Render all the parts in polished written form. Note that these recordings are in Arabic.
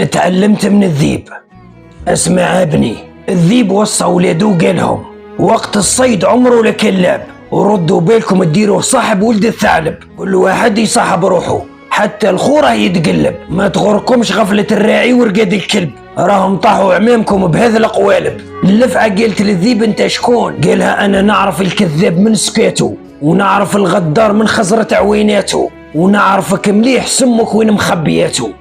اتعلمت من الذيب. اسمع يا ابني، الذيب وصى ولاده وقالهم وقت الصيد عمره لكلاب، وردوا بالكم تديروا صاحب ولد الثعلب، كل واحد يصاحب روحه حتى الخورة يتقلب، ما تغركمش غفلة الراعي ورقاد الكلب، راهم طاحوا عمامكم بهذا القوالب. اللفعة قالت للذيب انت شكون؟ قالها انا نعرف الكذاب من سكاته، ونعرف الغدار من خزرة عويناته، ونعرفك مليح سمك وين مخبياته.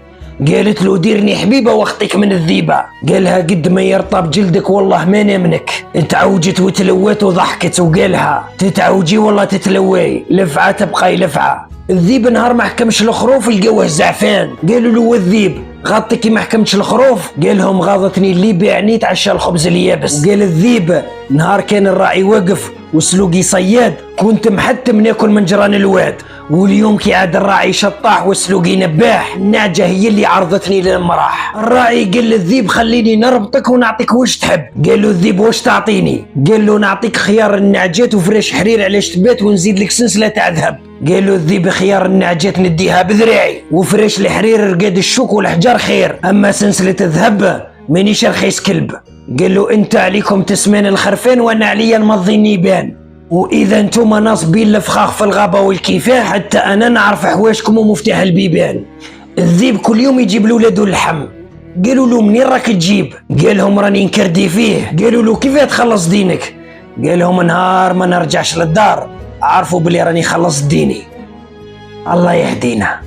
قالت له ديرني حبيبة واخطيك من الذيبة. قالها قد ما يرطب جلدك والله ما نامنك. تعوجت وتلوات وضحكت وقالها تتعوجي والله تتلوي، لفعة تبقى لفعة. الذيب نهار ما حكمش الخروف لقوه زعفان. قالوا له والذيب غطك ما حكمتش الخروف؟ قالهم غاضتني اللي بيعني تعشى الخبز اليابس. قال الذيب نهار كان الراعي واقف وسلوقي صياد كنت محتم ناكل من جران الواد، واليوم كي عاد الراعي شطاح وسلوقي نباح، النعجة هي اللي عرضتني للمراح. الراعي قال للذيب خليني نربطك ونعطيك واش تحب. قال له الذيب واش تعطيني؟ قال له نعطيك خيار النعجات وفريش حرير على تبات ونزيد لك سلسلة تاع ذهب. قال له الذيب خيار النعجات نديها بذراعي، وفريش الحرير رقاد الشوك والحجار خير، اما سلسلة الذهب مانيش رخيص كلب. قال له انت عليكم تسمان الخرفان وانا عليا نمضي النيبان، واذا انتم ناصبين الفخاخ في الغابه والكيفاه حتى انا نعرف حواشكم ومفتاح البيبان. الذيب كل يوم يجيب لولادو اللحم. قالوا له منين راك تجيب؟ قال لهم راني نكردي فيه. قالوا له كيف تخلص دينك؟ قال لهم نهار ما نرجعش للدار عرفوا بلي راني خلص ديني. الله يهدينا.